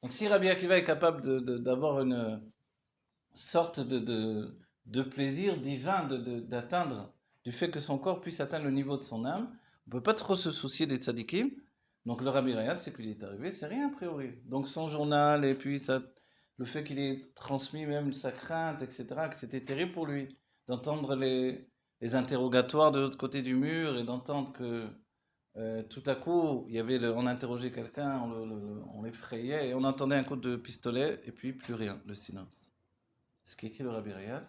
Donc si Rabbi Akiva est capable d'avoir une sorte de plaisir divin d'atteindre, du fait que son corps puisse atteindre le niveau de son âme, on ne peut pas trop se soucier des tzadikim. Donc le Rabbi Rayat, c'est qu'il est arrivé, c'est rien a priori. Donc son journal et puis le fait qu'il ait transmis même sa crainte, etc., que c'était terrible pour lui d'entendre les interrogatoires de l'autre côté du mur et d'entendre que tout à coup, on interrogeait quelqu'un, on l'effrayait et on entendait un coup de pistolet et puis plus rien, le silence. Ce qui est écrit le Rabbi Rayat,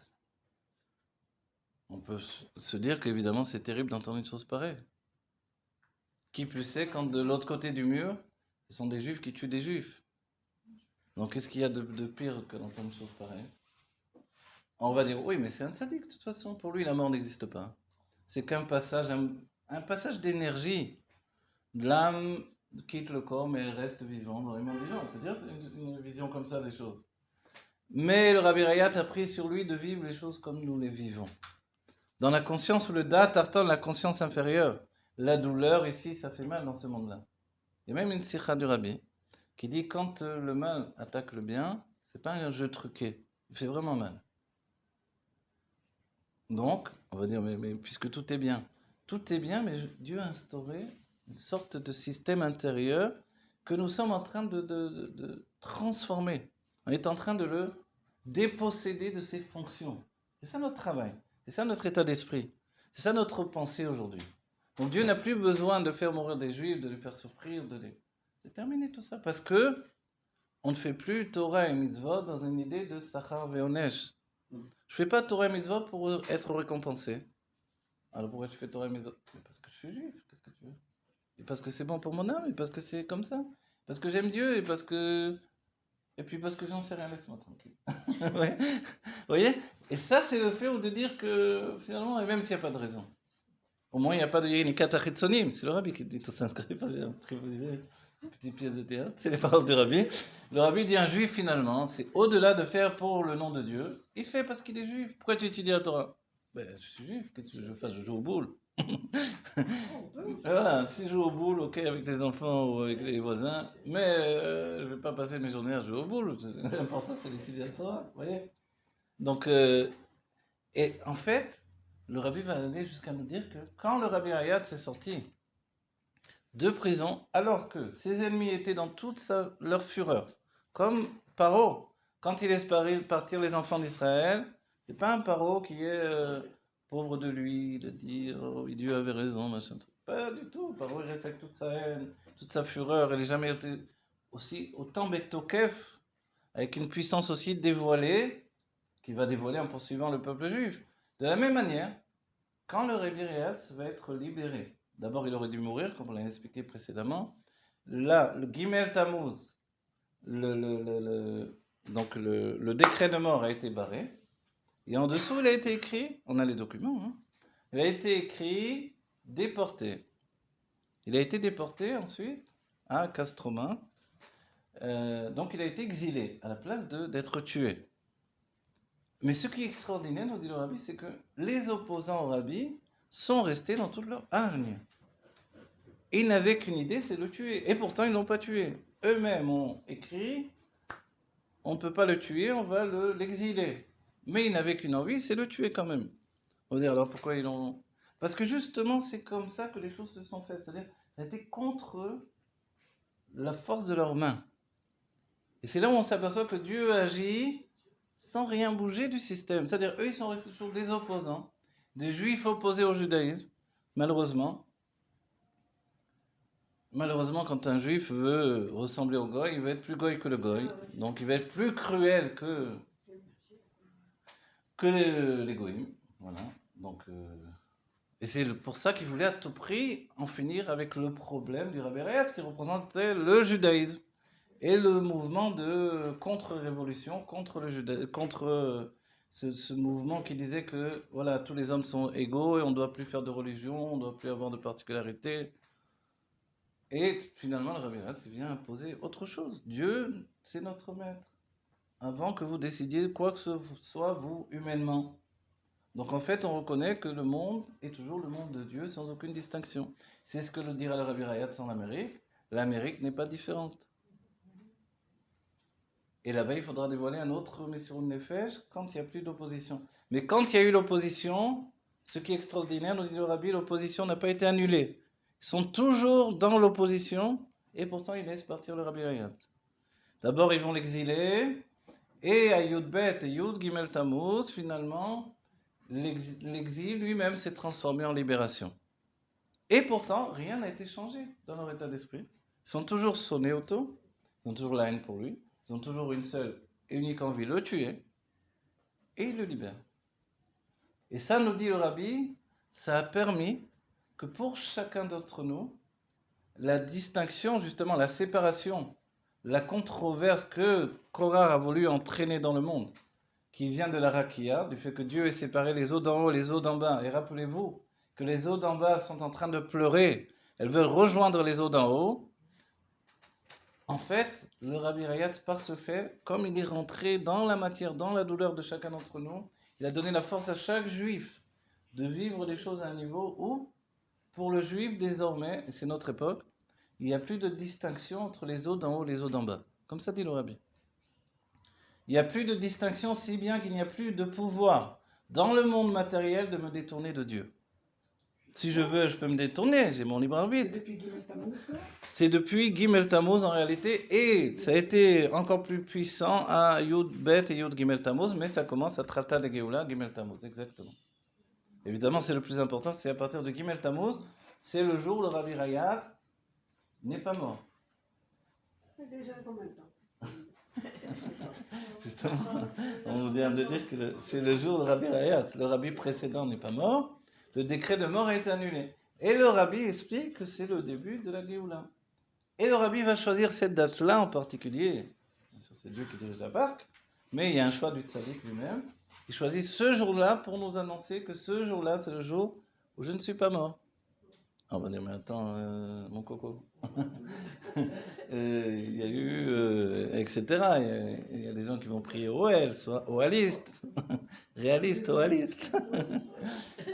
on peut se dire qu'évidemment c'est terrible d'entendre une chose pareille. Qui plus est quand de l'autre côté du mur, ce sont des juifs qui tuent des juifs. Donc qu'est-ce qu'il y a de pire que d'entendre une chose pareille? On va dire oui, mais c'est un tzaddik de toute façon, pour lui la mort n'existe pas. C'est qu'un passage, un passage d'énergie. L'âme quitte le corps mais elle reste vivante dans les mondes vivants. On peut dire une vision comme ça des choses. Mais le Rabbi Rayat a pris sur lui de vivre les choses comme nous les vivons. Dans la conscience ou le dat, tartan la conscience inférieure. La douleur, ici, ça fait mal dans ce monde-là. Il y a même une sikha du Rabbi qui dit quand le mal attaque le bien, c'est pas un jeu truqué. Il fait vraiment mal. Donc, on va dire, mais puisque tout est bien, mais Dieu a instauré une sorte de système intérieur que nous sommes en train de transformer. On est en train de le déposséder de ses fonctions. C'est ça notre travail. C'est ça notre état d'esprit. C'est ça notre pensée aujourd'hui. Donc Dieu n'a plus besoin de faire mourir des Juifs, de les faire souffrir, C'est terminé tout ça. Parce que on ne fait plus Torah et Mitzvot dans une idée de Sachar Veonesh. Je fais pas Torah et Mitzvot pour être récompensé. Alors pourquoi je fais Torah et Mitzvot? Parce que je suis juif, qu'est-ce que tu veux? Et parce que c'est bon pour mon âme, et parce que c'est comme ça. Parce que j'aime Dieu, et parce que... Et puis parce que j'en sais rien, laisse-moi tranquille. Ouais. Vous voyez? Et ça, c'est le fait de dire que finalement, et même s'il n'y a pas de raison, au moins il n'y a pas de Yerinika Tachitsonim, c'est le rabbi qui dit tout ça, petite pièce de théâtre, c'est les paroles du rabbi. Le rabbi dit un juif finalement, c'est au-delà de faire pour le nom de Dieu, il fait parce qu'il est juif. Pourquoi tu étudies la Torah? Ben, je suis juif, qu'est-ce que je fasse? Je joue au boule. Voilà, si je joue au boule, ok, avec les enfants ou avec les voisins, mais je vais pas passer mes journées à jouer au boule. L'important, c'est d'étudier la Torah, vous voyez? Donc, et en fait, le rabbi va aller jusqu'à nous dire que quand le rabbi Hayat s'est sorti de prison, alors que ses ennemis étaient dans toute leur fureur, comme Paro, quand il laisse partir les enfants d'Israël, c'est pas un Paro qui est pauvre de lui, de dire oh, oui, Dieu avait raison, machin truc. Pas du tout. Paro il reste avec toute sa haine, toute sa fureur. Il n'est jamais été aussi autant Betokef, avec une puissance aussi dévoilée, qui va dévoiler en poursuivant le peuple juif. De la même manière, quand le Rabbi Réas va être libéré, d'abord il aurait dû mourir, comme on l'a expliqué précédemment. Là, le Gimel Tammuz, donc le décret de mort a été barré. Et en dessous, il a été écrit, on a les documents, hein, il a été écrit déporté. Il a été déporté ensuite à Castroma. Donc il a été exilé à la place d'être tué. Mais ce qui est extraordinaire, nous dit le rabbi, c'est que les opposants au rabbi sont restés dans toute leur hargne. Ils n'avaient qu'une idée, c'est de le tuer. Et pourtant, ils ne l'ont pas tué. Eux-mêmes ont écrit, on ne peut pas le tuer, on va l'exiler. Mais ils n'avaient qu'une envie, c'est le tuer quand même. On va dire, alors pourquoi ils l'ont... Parce que justement, c'est comme ça que les choses se sont faites. C'est-à-dire, c'était contre la force de leurs mains. Et c'est là où on s'aperçoit que Dieu agit sans rien bouger du système. C'est-à-dire, eux, ils sont restés toujours des opposants, des juifs opposés au judaïsme, malheureusement. Malheureusement, quand un juif veut ressembler au goy, il va être plus goy que le goy. Donc, il va être plus cruel que les goyim. Voilà. Donc, et c'est pour ça qu'il voulait à tout prix en finir avec le problème du Rabbi Rayatz, qui représentait le judaïsme. Et le mouvement de contre-révolution, contre ce mouvement qui disait que voilà, tous les hommes sont égaux et on ne doit plus faire de religion, on ne doit plus avoir de particularité. Et finalement, le Rabbi Ratz vient imposer autre chose. Dieu, c'est notre maître. Avant que vous décidiez quoi que ce soit, vous, humainement. Donc en fait, on reconnaît que le monde est toujours le monde de Dieu sans aucune distinction. C'est ce que le dira le Rabbi Rayatz en Amérique. L'Amérique n'est pas différente. Et là-bas, il faudra dévoiler un autre Messirut Nefesh quand il n'y a plus d'opposition. Mais quand il y a eu l'opposition, ce qui est extraordinaire, nous dit le Rabbi, l'opposition n'a pas été annulée. Ils sont toujours dans l'opposition, et pourtant ils laissent partir le Rabbi Rayatz. D'abord, ils vont l'exiler, et à Yud Bet et Yud Gimel Tammuz, finalement, l'exil lui-même s'est transformé en libération. Et pourtant, rien n'a été changé dans leur état d'esprit. Ils sont toujours sonnés au taux, ils ont toujours la haine pour lui, ils ont toujours une seule et unique envie, le tuer, et ils le libèrent. Et ça, nous dit le Rabbi, ça a permis que pour chacun d'entre nous, la distinction, justement, la séparation, la controverse que Korah a voulu entraîner dans le monde, qui vient de la rakia, du fait que Dieu ait séparé les eaux d'en haut, les eaux d'en bas. Et rappelez-vous que les eaux d'en bas sont en train de pleurer, elles veulent rejoindre les eaux d'en haut. En fait, le Rabbi Rayatz, par ce fait, comme il est rentré dans la matière, dans la douleur de chacun d'entre nous, il a donné la force à chaque juif de vivre les choses à un niveau où, pour le juif désormais, et c'est notre époque, il n'y a plus de distinction entre les eaux d'en haut et les eaux d'en bas. Comme ça dit le Rabbi. Il n'y a plus de distinction, si bien qu'il n'y a plus de pouvoir dans le monde matériel de me détourner de Dieu. Si je veux, je peux me détourner, j'ai mon libre arbitre. C'est depuis Gimel Tammuz, ça? C'est depuis Gimel Tammuz en réalité, et ça a été encore plus puissant à Yud Bet et Yud Gimel Tammuz, mais ça commence à Trata de Geoula, Gimel Tammuz, exactement. Évidemment, c'est le plus important, c'est à partir de Gimel Tammuz, c'est le jour où le Rabbi Rayatz n'est pas mort. C'est déjà combien de temps? Justement, on vient de dire que c'est le jour du Rabbi Rayatz. Le Rabbi précédent n'est pas mort, le décret de mort a été annulé. Et le Rabbi explique que c'est le début de la Géoula. Et le Rabbi va choisir cette date-là en particulier. Bien sûr, c'est Dieu qui dirige la barque, mais il y a un choix du tzaddik lui-même. Il choisit ce jour-là pour nous annoncer que ce jour-là, c'est le jour où je ne suis pas mort. On va dire, mais attends, mon coco. Il y a eu, etc. Il y a des gens qui vont prier OL, soit OAliste, réaliste, OAliste.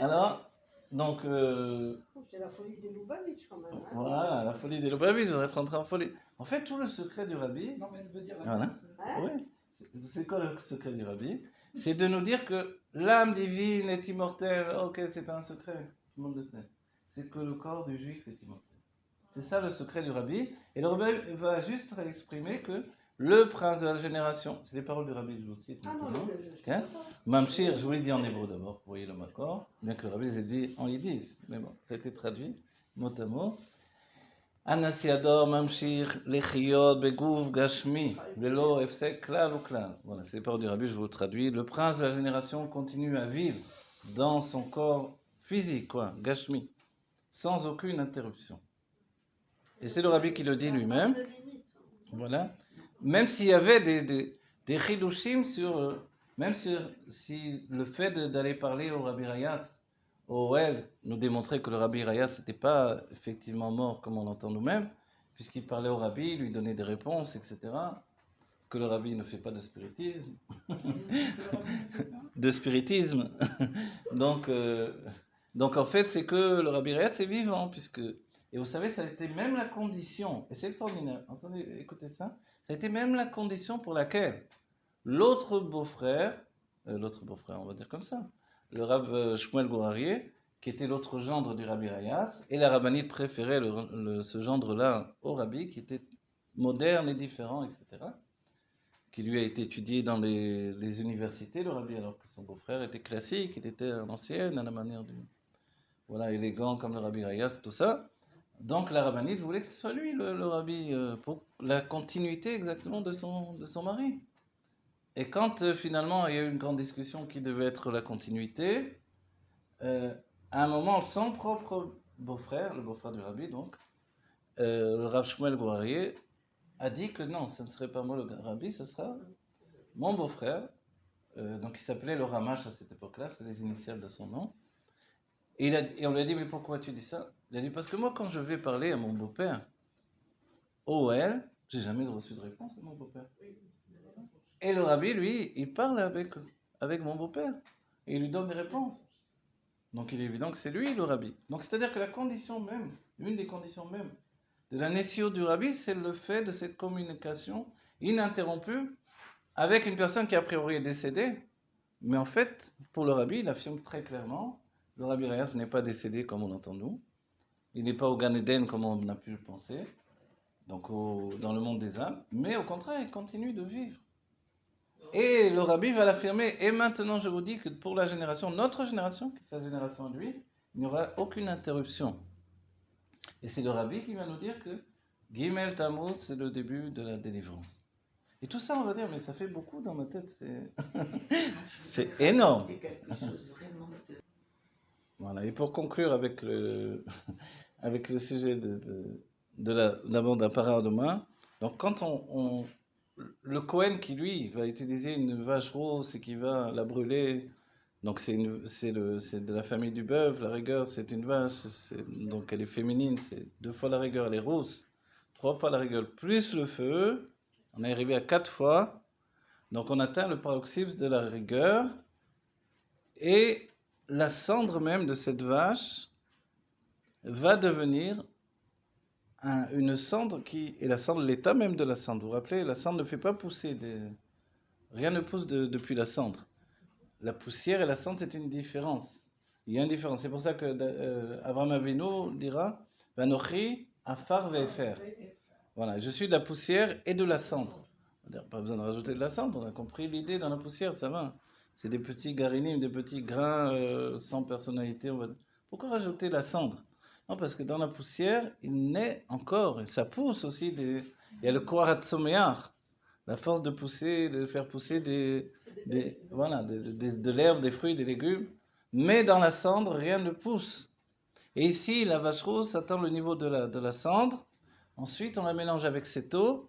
Alors, donc, C'est la folie des Lubavitch quand même. Hein? voilà, la folie des Lubavitch, je voudrais être rentré en folie. En fait, tout le secret du Rabbi, Non, mais elle veut dire la voilà. place. Hein? Oui, c'est quoi le secret du Rabbi? C'est de nous dire que l'âme divine est immortelle. Ok, c'est pas un secret, tout le monde le sait. C'est que le corps du juif est immortel. C'est ça le secret du Rabbi. Et le Rabbi va juste exprimer que le prince de la génération, c'est les paroles du Rabbi de l'Outsit. Ah non, je Hein? sais pas. Mamshir, je vous l'ai dit en hébreu d'abord, vous voyez le makor, bien que le Rabbi les ait dit en yiddish, mais bon, ça a été traduit mot à mot. Anasiador Mamshir lechiyot beguf gashmi velo efsek klal ou klal. Voilà, c'est les paroles du Rabbi, je vous le traduis. Le prince de la génération continue à vivre dans son corps physique, quoi, gashmi, sans aucune interruption. Et c'est le Rabbi qui le dit lui-même. Voilà. Même s'il y avait des chidushim sur, même si le fait d'aller parler au Rabbi Rayatz, au Oel, nous démontrait que le Rabbi Rayatz n'était pas effectivement mort comme on l'entend nous-mêmes, puisqu'il parlait au Rabbi, lui donnait des réponses, etc. Que le Rabbi ne fait pas de spiritisme. De spiritisme. donc en fait, c'est que le Rabbi Rayatz est vivant, puisque... Et vous savez, ça a été même la condition, et c'est extraordinaire, entendez, écoutez ça, ça a été même la condition pour laquelle l'autre beau-frère, on va dire comme ça, le Rav Shmuel Gourarié, qui était l'autre gendre du Rabbi Rayatz, et la rabbinite préférait ce gendre-là au Rabbi, qui était moderne et différent, etc., qui lui a été étudié dans les universités, le Rabbi, alors que son beau-frère était classique, il était à l'ancienne, à la manière du... Voilà, élégant comme le Rabbi Rayatz, tout ça. Donc la rabbinite voulait que ce soit lui le Rabbi, pour la continuité exactement de son mari. Et quand finalement il y a eu une grande discussion qui devait être la continuité, à un moment son propre beau-frère, le beau-frère du Rabbi donc, le Rav Shmuel Gourarié, a dit que non, ce ne serait pas moi le Rabbi, ce sera mon beau-frère, donc il s'appelait le Ramash à cette époque-là, c'est les initiales de son nom. Et on lui a dit, mais pourquoi tu dis ça? Il a dit, parce que moi, quand je vais parler à mon beau-père, OL, j'ai jamais reçu de réponse de mon beau-père. Et le Rabbi, lui, il parle avec mon beau-père. Et il lui donne des réponses. Donc il est évident que c'est lui le Rabbi. Donc c'est-à-dire que la condition même, une des conditions même de la nessio du Rabbi, c'est le fait de cette communication ininterrompue avec une personne qui a priori est décédée, mais en fait, pour le rabbi, il affirme très clairement, le rabbi Rayas n'est pas décédé comme on l'entend nous, il n'est pas au Gan Eden comme on a pu le penser, donc dans le monde des âmes, mais au contraire, il continue de vivre. Et le rabbi va l'affirmer, et maintenant je vous dis que pour la génération, notre génération, qui est sa génération à lui, il n'y aura aucune interruption. Et c'est le rabbi qui va nous dire que Gimel Tammuz, c'est le début de la délivrance. Et tout ça, on va dire, mais ça fait beaucoup dans ma tête, c'est énorme. Voilà, et pour conclure avec avec le sujet d'abord d'un parade demain, donc quand le Cohen qui lui va utiliser une vache rose et qui va la brûler, donc c'est de la famille du bœuf, la rigueur c'est une vache, donc elle est féminine, c'est 2 fois la rigueur, elle est rose, 3 fois la rigueur, plus le feu, on est arrivé à 4 fois, donc on atteint le paroxysme de la rigueur, et la cendre même de cette vache va devenir une cendre qui est la cendre, l'état même de la cendre. Vous vous rappelez, la cendre ne fait pas pousser rien ne pousse depuis la cendre. La poussière et la cendre, c'est une différence. Il y a une différence. C'est pour ça que Avraham Avinu dira Vanochi afar ve'efer. Voilà, je suis de la poussière et de la cendre. Pas besoin de rajouter de la cendre, on a compris l'idée dans la poussière, ça va. C'est des petits garinim, des petits grains sans personnalité. Pourquoi rajouter la cendre? Non, parce que dans la poussière, il naît encore, et ça pousse aussi il y a le koharatsomeach, la force de pousser, de faire pousser voilà, de l'herbe, des fruits, des légumes. Mais dans la cendre, rien ne pousse. Et ici, la vache rose atteint le niveau de la cendre. Ensuite, on la mélange avec cette eau.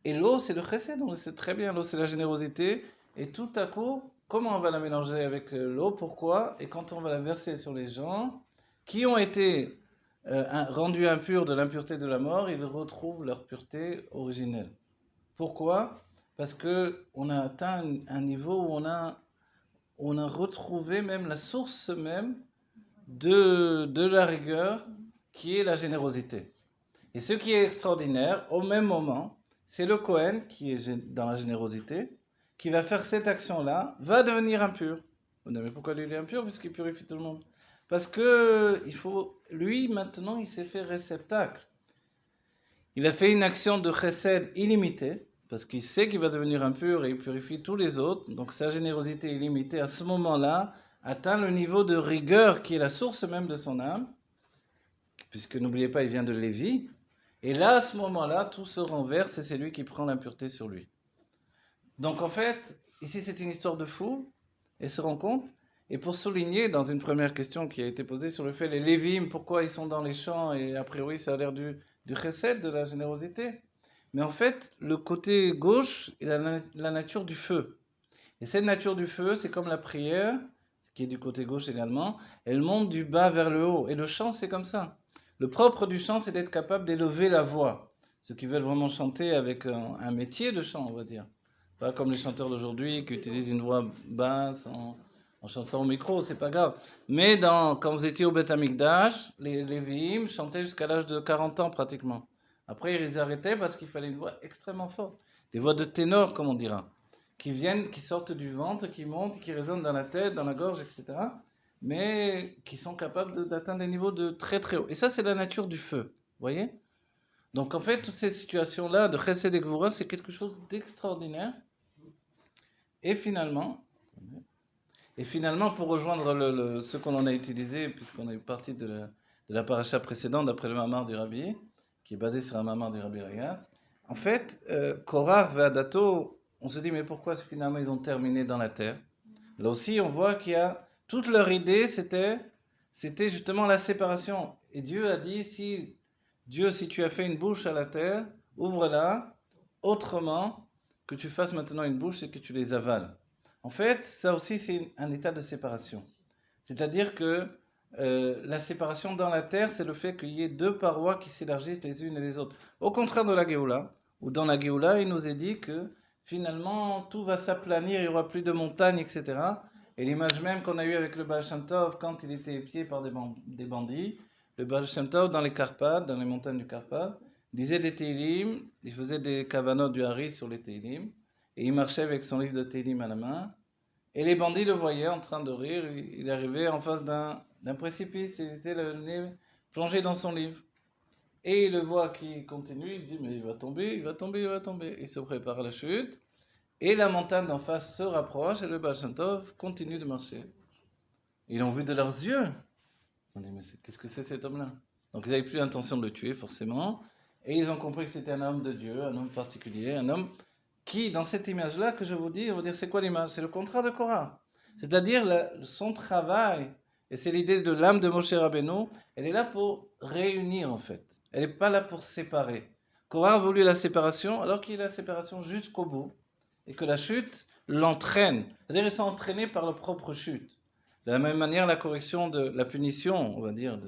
Et l'eau, c'est le chesed, on le sait très bien. L'eau, c'est la générosité. Et tout à coup, comment on va la mélanger avec l'eau? Pourquoi? Et quand on va la verser sur les gens qui ont été rendus impurs de l'impureté de la mort, ils retrouvent leur pureté originelle. Pourquoi? Parce qu'on a atteint un niveau où on a retrouvé même la source même de la rigueur qui est la générosité. Et ce qui est extraordinaire, au même moment, c'est le Cohen qui est dans la générosité, qui va faire cette action-là, va devenir impur. Mais pourquoi il est impur? Puisqu'il purifie tout le monde. Parce que lui, maintenant, il s'est fait réceptacle. Il a fait une action de chesed illimitée, parce qu'il sait qu'il va devenir impur et il purifie tous les autres. Donc sa générosité illimitée, à ce moment-là, atteint le niveau de rigueur qui est la source même de son âme, puisque n'oubliez pas, il vient de Lévi. Et là, à ce moment-là, tout se renverse et c'est lui qui prend l'impureté sur lui. Donc en fait, ici c'est une histoire de fou, et se rend compte. Et pour souligner, dans une première question qui a été posée sur le fait, les Lévim, pourquoi ils sont dans les champs, et a priori ça a l'air du chesed, de la générosité. Mais en fait, le côté gauche est la nature du feu. Et cette nature du feu, c'est comme la prière, qui est du côté gauche également, elle monte du bas vers le haut. Et le chant, c'est comme ça. Le propre du chant, c'est d'être capable d'élever la voix. Ceux qui veulent vraiment chanter avec un métier de chant, on va dire. Pas comme les chanteurs d'aujourd'hui qui utilisent une voix basse en chantant au micro, c'est pas grave. Mais quand vous étiez au Beth Amikdash, les Lévi'im chantaient jusqu'à l'âge de 40 ans pratiquement. Après, ils arrêtaient parce qu'il fallait une voix extrêmement forte. Des voix de ténor, comme on dira. Qui sortent du ventre, qui montent, qui résonnent dans la tête, dans la gorge, etc. Mais qui sont capables d'atteindre des niveaux de très très haut. Et ça, c'est la nature du feu. Vous voyez? Donc en fait, toutes ces situations-là de Chesed et Gvura, c'est quelque chose d'extraordinaire. Et finalement, pour rejoindre ce qu'on en a utilisé, puisqu'on est parti de la paracha précédente, d'après le mamar du Rabbi, qui est basé sur un mamar du Rabbi Rayat, en fait, Korach et Adato, on se dit, mais pourquoi finalement ils ont terminé dans la terre? Là aussi, on voit qu'il y a toute leur idée, c'était justement la séparation. Et Dieu a dit, si tu as fait une bouche à la terre, ouvre-la, autrement que tu fasses maintenant une bouche et que tu les avales. En fait, ça aussi, c'est un état de séparation. C'est-à-dire que la séparation dans la terre, c'est le fait qu'il y ait deux parois qui s'élargissent les unes et les autres. Au contraire de la Géoula, où dans la Géoula, il nous est dit que finalement, tout va s'aplanir, il n'y aura plus de montagnes, etc. Et l'image même qu'on a eue avec le Baal Shem Tov quand il était épié par des bandits, le Baal Shem Tov dans les Carpates, dans les montagnes du Carpates, il disait des Teilim, il faisait des kavanot du Hari sur les Teilim, et il marchait avec son livre de Teilim à la main, et les bandits le voyaient en train de rire, il arrivait en face d'un précipice, il était le nez plongé dans son livre. Et il le voit qui continue, il dit mais il va tomber, il va tomber, il va tomber. Il se prépare à la chute, et la montagne d'en face se rapproche, et le Baal Shem Tov continue de marcher. Ils l'ont vu de leurs yeux. Ils ont dit mais qu'est-ce que c'est cet homme-là? Donc ils n'avaient plus l'intention de le tuer forcément, et ils ont compris que c'était un homme de Dieu, un homme particulier, un homme qui, dans cette image-là que je vous dis, on va dire c'est quoi l'image? C'est le contrat de Korah. C'est-à-dire son travail, et c'est l'idée de l'âme de Moshe Rabbeinu, elle est là pour réunir en fait. Elle n'est pas là pour séparer. Korah a voulu la séparation, alors qu'il a la séparation jusqu'au bout, et que la chute l'entraîne. C'est-à-dire ils sont entraînés par leur propre chute. De la même manière, la correction de la punition, on va dire,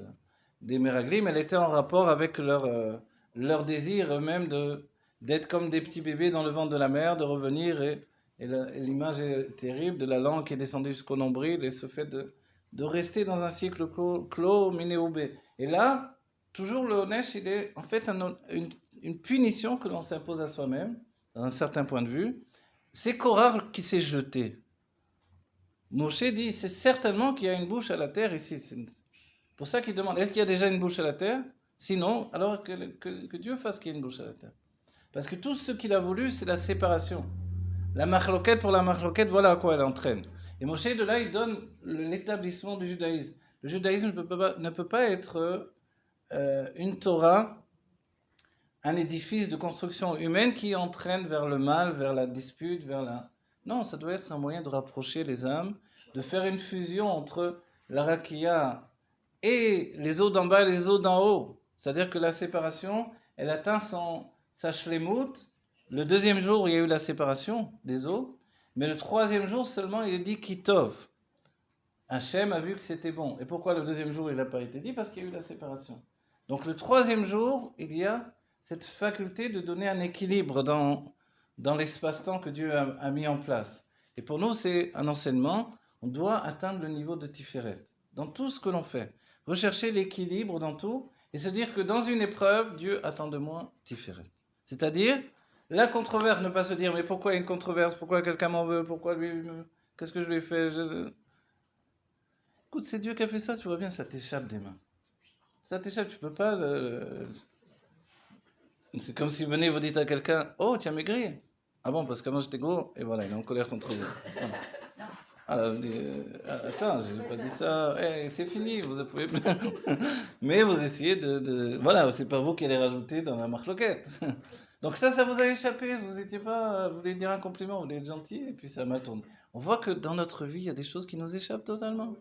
des Meraglim, elle était en rapport avec leur désir eux-mêmes d'être comme des petits bébés dans le ventre de la mère, de revenir, et l'image est terrible de la langue qui est descendue jusqu'au nombril, et ce fait de rester dans un cycle clos, minéoubé. Et là, toujours le Honesh, il est en fait une punition que l'on s'impose à soi-même, d'un certain point de vue. C'est Korah qui s'est jeté. Moshe dit, c'est certainement qu'il y a une bouche à la terre ici. C'est pour ça qu'il demande, est-ce qu'il y a déjà une bouche à la terre? Sinon, alors que Dieu fasse qu'il y ait une bouche à la terre. Parce que tout ce qu'il a voulu, c'est la séparation. La machloquette pour la machloquette, voilà à quoi elle entraîne. Et Moshe, de là, il donne l'établissement du judaïsme. Le judaïsme ne peut pas être une Torah, un édifice de construction humaine qui entraîne vers le mal, vers la dispute, vers la... Non, ça doit être un moyen de rapprocher les âmes, de faire une fusion entre la rakia et les eaux d'en bas et les eaux d'en haut. C'est-à-dire que la séparation, elle atteint sa shlemut. Le deuxième jour, il y a eu la séparation des eaux, mais le troisième jour seulement, il est dit kitov. Hachem a vu que c'était bon. Et pourquoi le deuxième jour, il n'a pas été dit? Parce qu'il y a eu la séparation. Donc le troisième jour, il y a cette faculté de donner un équilibre dans l'espace-temps que Dieu a mis en place. Et pour nous, c'est un enseignement. On doit atteindre le niveau de Tiferet dans tout ce que l'on fait. Rechercher l'équilibre dans tout et se dire que dans une épreuve, Dieu attend de moi Tiferet. C'est-à-dire, la controverse, ne pas se dire mais pourquoi il y a une controverse, pourquoi quelqu'un m'en veut, pourquoi lui, qu'est-ce que je lui ai fait? Écoute, c'est Dieu qui a fait ça, tu vois bien, ça t'échappe des mains. Ça t'échappe, tu peux pas... C'est comme si vous venez et vous dites à quelqu'un, oh, tu as maigri. Ah bon, parce qu'avant j'étais gros, et voilà, il est en colère contre vous. Voilà. Alors, vous dites, attends, je n'ai pas dit ça, c'est fini, vous ne pouvez plus. Mais vous essayez voilà, c'est pas vous qui allez rajouter dans la marloquette. Donc ça vous a échappé, vous étiez pas, vous voulez dire un compliment, vous voulez être gentil, et puis ça mal tourné. On voit que dans notre vie, il y a des choses qui nous échappent totalement.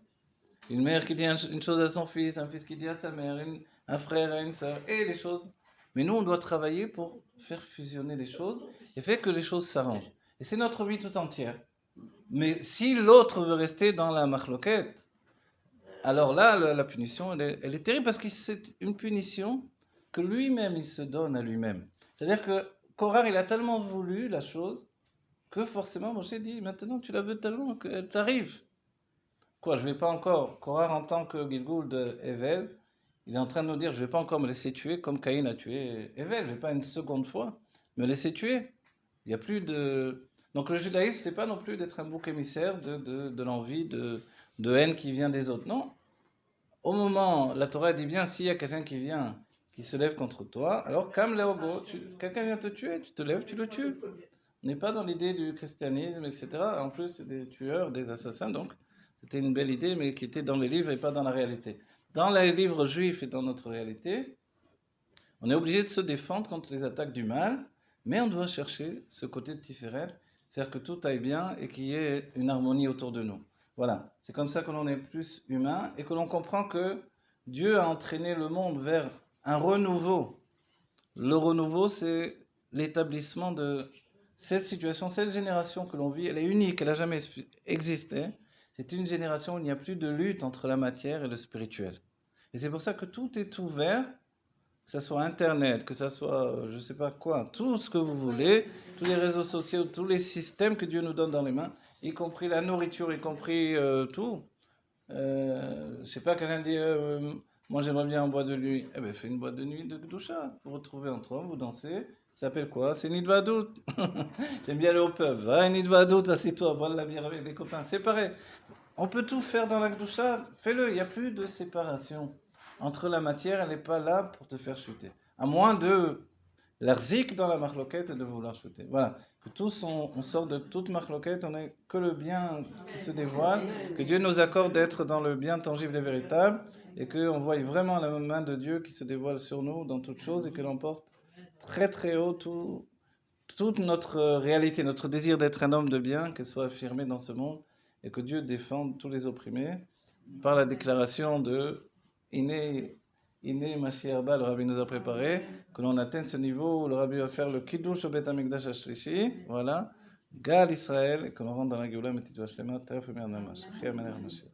Une mère qui dit une chose à son fils, un fils qui dit à sa mère, un frère à une sœur, et des choses. Mais nous, on doit travailler pour faire fusionner les choses et faire que les choses s'arrangent. Et c'est notre vie tout entière. Mais si l'autre veut rester dans la marloquette, alors là, la punition, elle est terrible parce que c'est une punition que lui-même, il se donne à lui-même. C'est-à-dire que Korah, il a tellement voulu la chose que forcément, Moshe dit, maintenant tu la veux tellement qu'elle t'arrive. Quoi, je ne vais pas encore, Korah en tant que Gilgul de Evel, il est en train de nous dire, je ne vais pas encore me laisser tuer comme Caïn a tué Evel, je ne vais pas une seconde fois me laisser tuer. Il n'y a plus de... Donc le judaïsme, c'est pas non plus d'être un bouc émissaire de l'envie, de haine qui vient des autres. Non. Au moment, la Torah dit bien, s'il y a quelqu'un qui vient, qui se lève contre toi, alors comme Léogo, quelqu'un vient te tuer, tu te lèves, tu le tues. On n'est pas dans l'idée du christianisme, etc. En plus, c'est des tueurs, des assassins, donc c'était une belle idée, mais qui était dans les livres et pas dans la réalité. Dans les livres juifs et dans notre réalité, on est obligé de se défendre contre les attaques du mal, mais on doit chercher ce côté de Tiferet, faire que tout aille bien et qu'il y ait une harmonie autour de nous. Voilà, c'est comme ça que l'on est plus humain et que l'on comprend que Dieu a entraîné le monde vers un renouveau. Le renouveau, c'est l'établissement de cette situation, cette génération que l'on vit, elle est unique, elle n'a jamais existé. C'est une génération où il n'y a plus de lutte entre la matière et le spirituel. Et c'est pour ça que tout est ouvert, que ce soit Internet, que ce soit je ne sais pas quoi, tout ce que vous voulez, tous les réseaux sociaux, tous les systèmes que Dieu nous donne dans les mains, y compris la nourriture, y compris tout. Je ne sais pas, quelqu'un dit Moi, j'aimerais bien en boîte de nuit. Eh bien, fais une boîte de nuit de Gdoucha. Vous retrouvez entre hommes, vous dansez. Ça s'appelle quoi? C'est Nidvadout. J'aime bien aller au pub. Va, Nidvadout, assieds-toi, bois de la bière avec des copains. C'est pareil. On peut tout faire dans la Gdoucha. Fais-le. Il n'y a plus de séparation. Entre la matière, elle n'est pas là pour te faire chuter. À moins de l'arzik dans la marloquette et de vouloir chuter. Voilà. Que tous on sort de toute marloquette, on n'est que le bien qui se dévoile. Que Dieu nous accorde d'être dans le bien tangible et véritable. Et qu'on voie vraiment la main de Dieu qui se dévoile sur nous dans toutes choses et que l'on porte très très haut toute notre réalité, notre désir d'être un homme de bien, que soit affirmé dans ce monde et que Dieu défende tous les opprimés par la déclaration de Iné, Iné Mashiach Ba, le Rabbi nous a préparé, que l'on atteigne ce niveau où le Rabbi va faire le Kiddush au Bet HaMikdash HaShlishi, voilà, Gal Israël, et que l'on rentre dans la Géoula Métidou Hashlema, Teref Emir Namash, Chia Mener Mashiach.